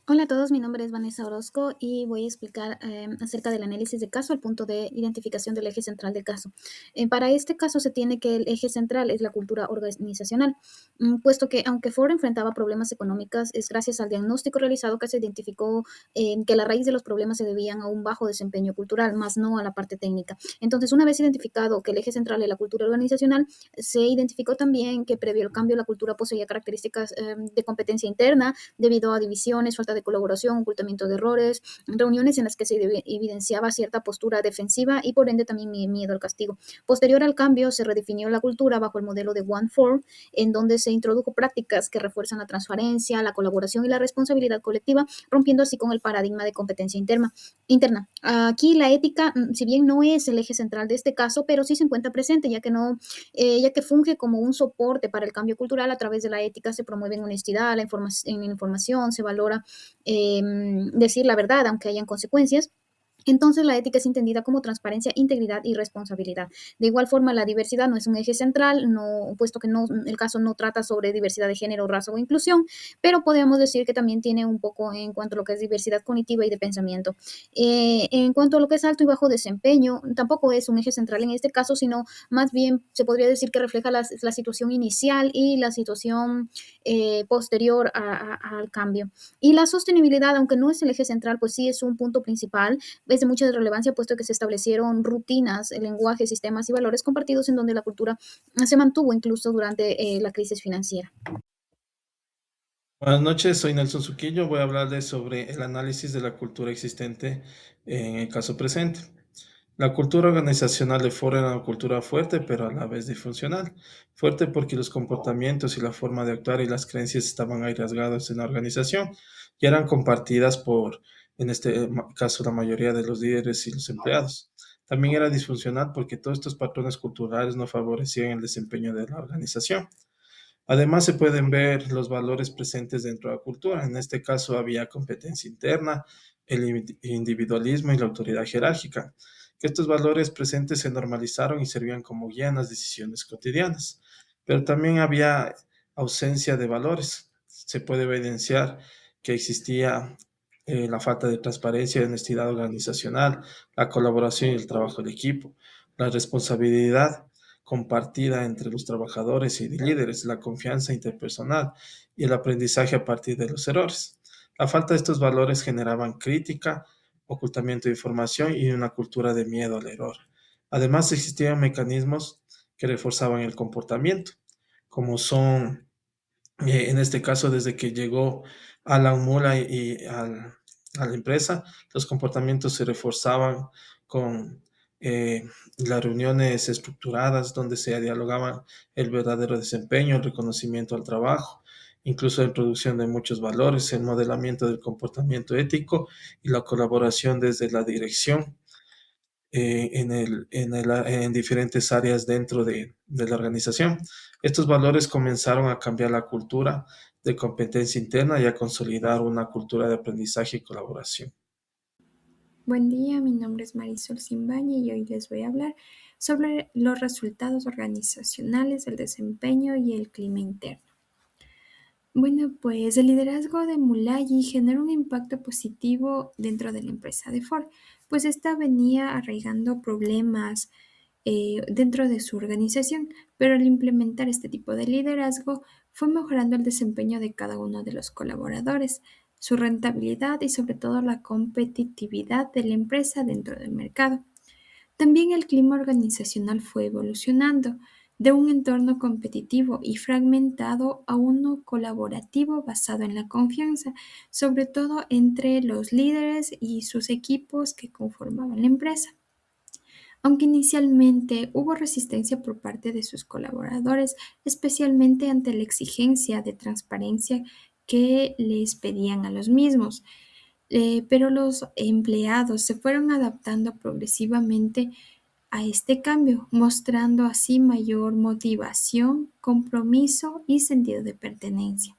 Hola a todos, mi nombre es Vanessa Orozco y voy a explicar acerca del análisis de caso al punto de identificación del eje central del caso. Para este caso se tiene que el eje central es la cultura organizacional, puesto que aunque Ford enfrentaba problemas económicos, es gracias al diagnóstico realizado que se identificó que la raíz de los problemas se debían a un bajo desempeño cultural, más no a la parte técnica. Entonces, una vez identificado que el eje central es la cultura organizacional, se identificó también que previo al cambio la cultura poseía características de competencia interna debido a divisiones, falta de colaboración, ocultamiento de errores, reuniones en las que se evidenciaba cierta postura defensiva y por ende también miedo al castigo. Posterior al cambio, se redefinió la cultura bajo el modelo de One Four, en donde se introdujo prácticas que refuerzan la transparencia, la colaboración y la responsabilidad colectiva, rompiendo así con el paradigma de competencia interna. Aquí la ética, si bien no es el eje central de este caso, pero sí se encuentra presente, ya que funge como un soporte para el cambio cultural. A través de la ética se promueve honestidad, en la información, se valora decir la verdad, aunque hayan consecuencias. Entonces, la ética es entendida como transparencia, integridad y responsabilidad. De igual forma, la diversidad no es un eje central, no, puesto que no, el caso no trata sobre diversidad de género, raza o inclusión, pero podemos decir que también tiene un poco en cuanto a lo que es diversidad cognitiva y de pensamiento. En cuanto a lo que es alto y bajo desempeño, tampoco es un eje central en este caso, sino más bien se podría decir que refleja la situación inicial y la situación posterior al cambio. Y la sostenibilidad, aunque no es el eje central, pues sí es un punto principal, es de mucha relevancia, puesto que se establecieron rutinas, el lenguaje, sistemas y valores compartidos en donde la cultura se mantuvo incluso durante la crisis financiera. Buenas noches, soy Nelson Suquillo. Voy a hablarles sobre el análisis de la cultura existente en el caso presente. La cultura organizacional de Ford era una cultura fuerte, pero a la vez disfuncional. Fuerte porque los comportamientos y la forma de actuar y las creencias estaban arraigados en la organización y eran compartidas por, en este caso, la mayoría de los líderes y los empleados. También era disfuncional porque todos estos patrones culturales no favorecían el desempeño de la organización. Además, se pueden ver los valores presentes dentro de la cultura. En este caso, había competencia interna, el individualismo y la autoridad jerárquica. Que estos valores presentes se normalizaron y servían como guía en las decisiones cotidianas. Pero también había ausencia de valores. Se puede evidenciar que existía la falta de transparencia y honestidad organizacional, la colaboración y el trabajo de equipo, la responsabilidad compartida entre los trabajadores y líderes, la confianza interpersonal y el aprendizaje a partir de los errores. La falta de estos valores generaban crítica, ocultamiento de información y una cultura de miedo al error. Además, existían mecanismos que reforzaban el comportamiento, como son, en este caso, desde que llegó Alan Mula a la empresa, los comportamientos se reforzaban con las reuniones estructuradas donde se dialogaban el verdadero desempeño, el reconocimiento al trabajo, incluso la introducción de muchos valores, el modelamiento del comportamiento ético y la colaboración desde la dirección en diferentes áreas dentro de la organización. Estos valores comenzaron a cambiar la cultura de competencia interna y a consolidar una cultura de aprendizaje y colaboración. Buen día, mi nombre es Marisol Simbaña y hoy les voy a hablar sobre los resultados organizacionales, el desempeño y el clima interno. Bueno, pues el liderazgo de Mulayi generó un impacto positivo dentro de la empresa de Ford, pues esta venía arraigando problemas dentro de su organización, pero al implementar este tipo de liderazgo fue mejorando el desempeño de cada uno de los colaboradores, su rentabilidad y sobre todo la competitividad de la empresa dentro del mercado. También el clima organizacional fue evolucionando de un entorno competitivo y fragmentado a uno colaborativo basado en la confianza, sobre todo entre los líderes y sus equipos que conformaban la empresa. Aunque inicialmente hubo resistencia por parte de sus colaboradores, especialmente ante la exigencia de transparencia que les pedían a los mismos. Pero los empleados se fueron adaptando progresivamente a este cambio, mostrando así mayor motivación, compromiso y sentido de pertenencia.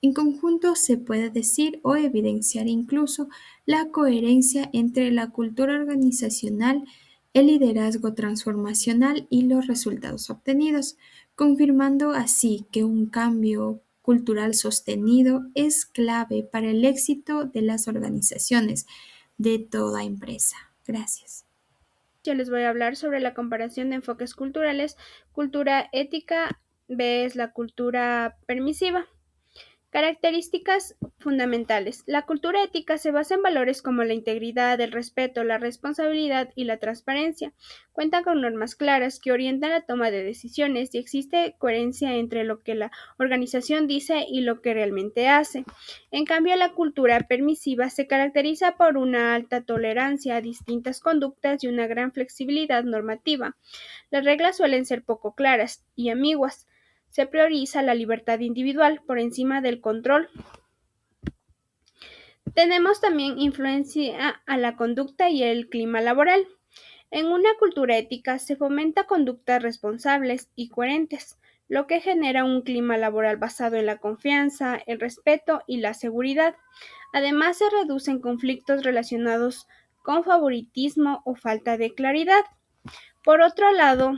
En conjunto se puede decir o evidenciar incluso la coherencia entre la cultura organizacional, el liderazgo transformacional y los resultados obtenidos, confirmando así que un cambio cultural sostenido es clave para el éxito de las organizaciones de toda empresa. Gracias. Yo les voy a hablar sobre la comparación de enfoques culturales. Cultura ética es la cultura permisiva. Características fundamentales. La cultura ética se basa en valores como la integridad, el respeto, la responsabilidad y la transparencia. Cuenta con normas claras que orientan la toma de decisiones y existe coherencia entre lo que la organización dice y lo que realmente hace. En cambio, la cultura permisiva se caracteriza por una alta tolerancia a distintas conductas y una gran flexibilidad normativa. Las reglas suelen ser poco claras y ambiguas. Se prioriza la libertad individual por encima del control. Tenemos también influencia a la conducta y el clima laboral. En una cultura ética se fomenta conductas responsables y coherentes, lo que genera un clima laboral basado en la confianza, el respeto y la seguridad. Además, se reducen conflictos relacionados con favoritismo o falta de claridad. Por otro lado,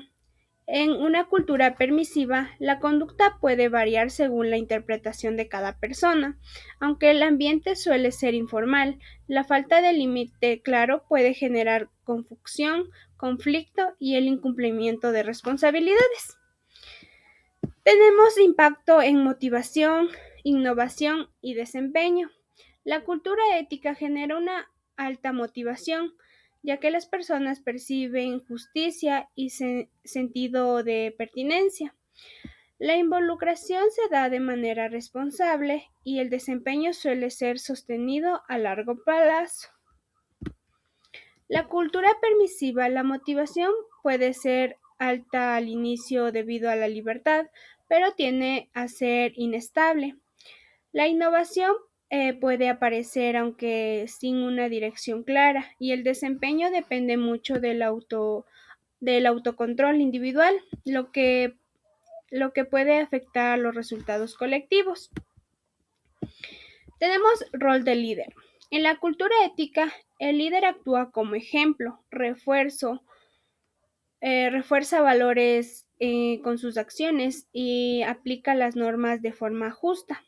en una cultura permisiva, la conducta puede variar según la interpretación de cada persona. Aunque el ambiente suele ser informal, la falta de límite claro puede generar confusión, conflicto y el incumplimiento de responsabilidades. Tenemos impacto en motivación, innovación y desempeño. La cultura ética genera una alta motivación, ya que las personas perciben justicia y sentido de pertinencia. La involucración se da de manera responsable y el desempeño suele ser sostenido a largo plazo. La cultura permisiva, la motivación puede ser alta al inicio debido a la libertad, pero tiende a ser inestable. La innovación puede aparecer aunque sin una dirección clara y el desempeño depende mucho del autocontrol individual, lo que puede afectar los resultados colectivos. Tenemos rol del líder. En la cultura ética, el líder actúa como ejemplo, refuerza valores con sus acciones y aplica las normas de forma justa.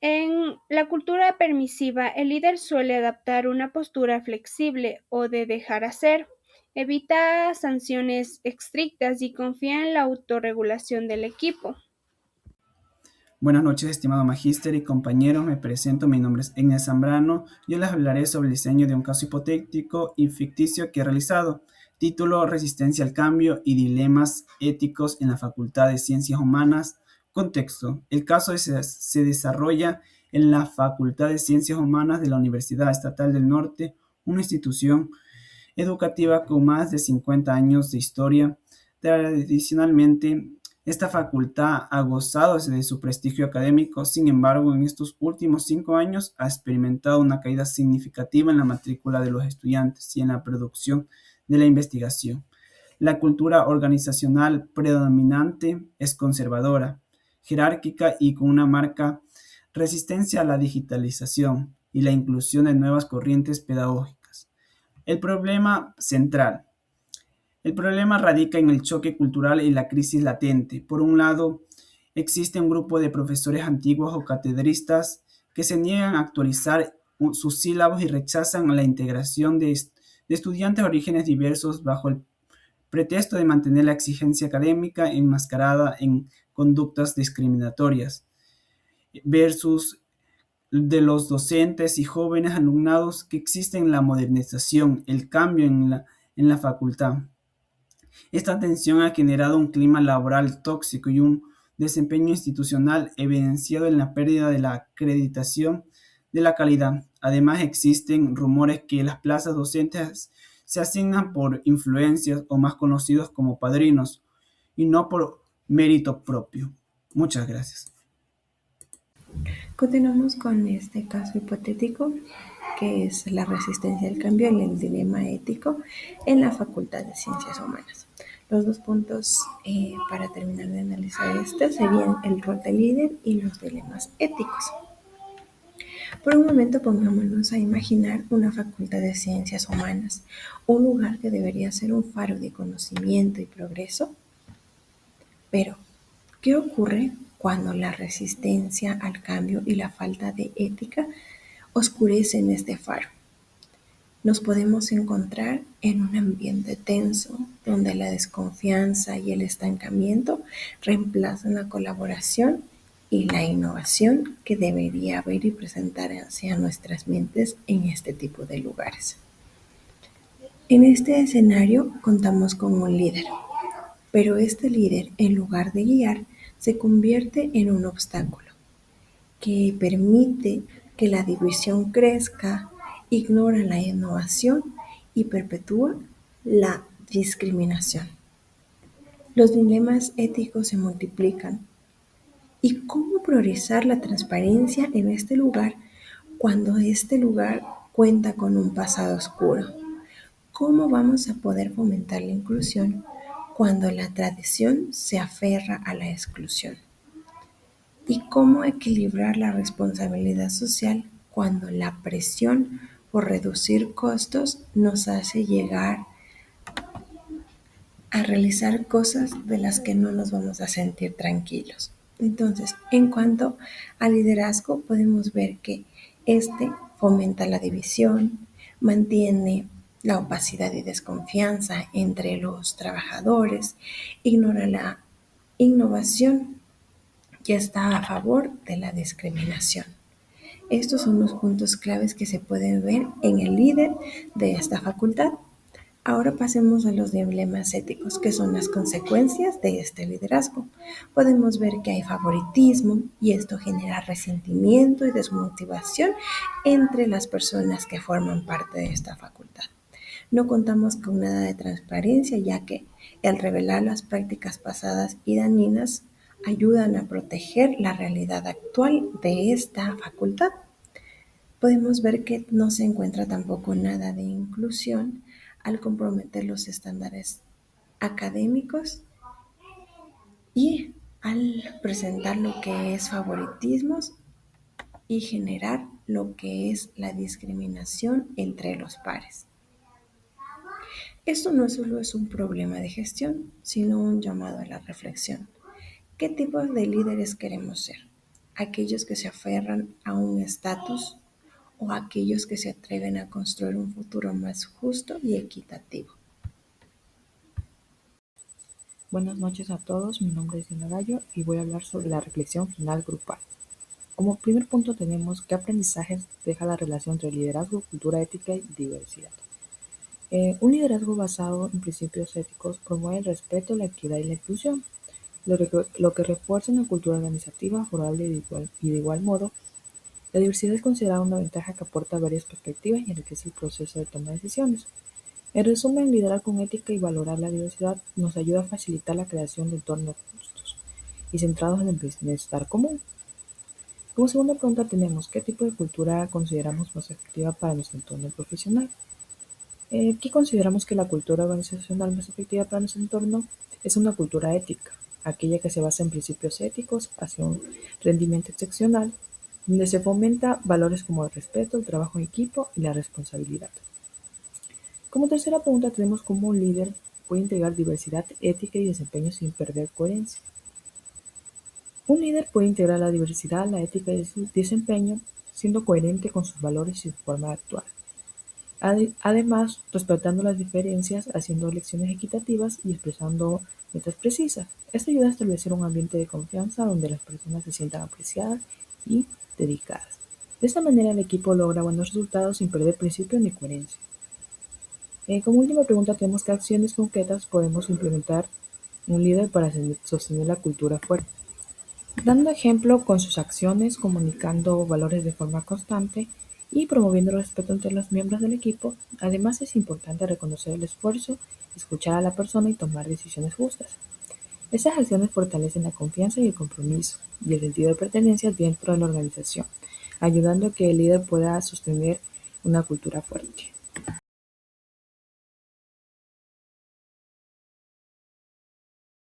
En la cultura permisiva, el líder suele adoptar una postura flexible o de dejar hacer, evita sanciones estrictas y confía en la autorregulación del equipo. Buenas noches, estimado magíster y compañeros. Me presento, mi nombre es Enel Zambrano. Yo les hablaré sobre el diseño de un caso hipotético y ficticio que he realizado. Título: Resistencia al cambio y dilemas éticos en la Facultad de Ciencias Humanas. Contexto: el caso se desarrolla en la Facultad de Ciencias Humanas de la Universidad Estatal del Norte, una institución educativa con más de 50 años de historia. Tradicionalmente, esta facultad ha gozado de su prestigio académico. Sin embargo, en estos últimos 5 años ha experimentado una caída significativa en la matrícula de los estudiantes y en la producción de la investigación. La cultura organizacional predominante es conservadora, jerárquica y con una marca resistencia a la digitalización y la inclusión de nuevas corrientes pedagógicas. El problema central. El problema radica en el choque cultural y la crisis latente. Por un lado, existe un grupo de profesores antiguos o catedristas que se niegan a actualizar sus sílabos y rechazan la integración de estudiantes de orígenes diversos bajo el pretexto de mantener la exigencia académica enmascarada en conductas discriminatorias, versus de los docentes y jóvenes alumnados que existen la modernización, el cambio en la facultad. Esta tensión ha generado un clima laboral tóxico y un desempeño institucional evidenciado en la pérdida de la acreditación de la calidad. Además, existen rumores que las plazas docentes se asignan por influencias o más conocidos como padrinos y no por mérito propio. Muchas gracias. Continuamos con este caso hipotético, que es la resistencia al cambio y el dilema ético en la Facultad de Ciencias Humanas. Los dos puntos para terminar de analizar este serían el rol del líder y los dilemas éticos. Por un momento pongámonos a imaginar una Facultad de Ciencias Humanas, un lugar que debería ser un faro de conocimiento y progreso. Pero, ¿qué ocurre cuando la resistencia al cambio y la falta de ética oscurecen este faro. Nos podemos encontrar en un ambiente tenso donde la desconfianza y el estancamiento reemplazan la colaboración y la innovación que debería haber y presentar hacia nuestras mentes en este tipo de lugares. En este escenario contamos con un líder, pero este líder, en lugar de guiar, se convierte en un obstáculo que permite que la división crezca, ignora la innovación y perpetúa la discriminación. Los dilemas éticos se multiplican. ¿Y cómo priorizar la transparencia en este lugar cuando este lugar cuenta con un pasado oscuro? ¿Cómo vamos a poder fomentar la inclusión cuando la tradición se aferra a la exclusión? ¿Y cómo equilibrar la responsabilidad social cuando la presión por reducir costos nos hace llegar a realizar cosas de las que no nos vamos a sentir tranquilos? Entonces, en cuanto al liderazgo, podemos ver que este fomenta la división, mantiene la opacidad y desconfianza entre los trabajadores, ignora la innovación y está a favor de la discriminación. Estos son los puntos claves que se pueden ver en el líder de esta facultad. Ahora pasemos a los dilemas éticos, que son las consecuencias de este liderazgo. Podemos ver que hay favoritismo y esto genera resentimiento y desmotivación entre las personas que forman parte de esta facultad. No contamos con nada de transparencia, ya que el revelar las prácticas pasadas y dañinas ayudan a proteger la realidad actual de esta facultad. Podemos ver que no se encuentra tampoco nada de inclusión al comprometer los estándares académicos y al presentar lo que es favoritismos y generar lo que es la discriminación entre los pares. Esto no solo es un problema de gestión, sino un llamado a la reflexión. ¿Qué tipo de líderes queremos ser? ¿Aquellos que se aferran a un estatus o aquellos que se atreven a construir un futuro más justo y equitativo? Buenas noches a todos, mi nombre es Dina Gallo y voy a hablar sobre la reflexión final grupal. Como primer punto tenemos qué aprendizajes deja la relación entre liderazgo, cultura ética y diversidad. Un liderazgo basado en principios éticos promueve el respeto, la equidad y la inclusión, lo que refuerza una cultura organizativa favorable y de igual modo, la diversidad es considerada una ventaja que aporta varias perspectivas y enriquece el proceso de toma de decisiones. En resumen, liderar con ética y valorar la diversidad nos ayuda a facilitar la creación de entornos justos y centrados en el bienestar común. Como segunda pregunta tenemos, ¿qué tipo de cultura consideramos más efectiva para nuestro entorno profesional? Aquí consideramos que la cultura organizacional más efectiva para nuestro entorno es una cultura ética, aquella que se basa en principios éticos hacia un rendimiento excepcional, donde se fomenta valores como el respeto, el trabajo en equipo y la responsabilidad. Como tercera pregunta tenemos cómo un líder puede integrar diversidad, ética y desempeño sin perder coherencia. Un líder puede integrar la diversidad, la ética y el desempeño siendo coherente con sus valores y su forma de actuar. Además, respetando las diferencias, haciendo elecciones equitativas y expresando metas precisas. Esto ayuda a establecer un ambiente de confianza donde las personas se sientan apreciadas y dedicadas. De esta manera el equipo logra buenos resultados sin perder principios ni coherencia. Como última pregunta tenemos qué acciones concretas podemos implementar un líder para sostener la cultura fuerte. Dando ejemplo con sus acciones, comunicando valores de forma constante y promoviendo el respeto entre los miembros del equipo. Además, es importante reconocer el esfuerzo, escuchar a la persona y tomar decisiones justas. Estas acciones fortalecen la confianza y el compromiso y el sentido de pertenencia dentro de la organización, ayudando a que el líder pueda sostener una cultura fuerte.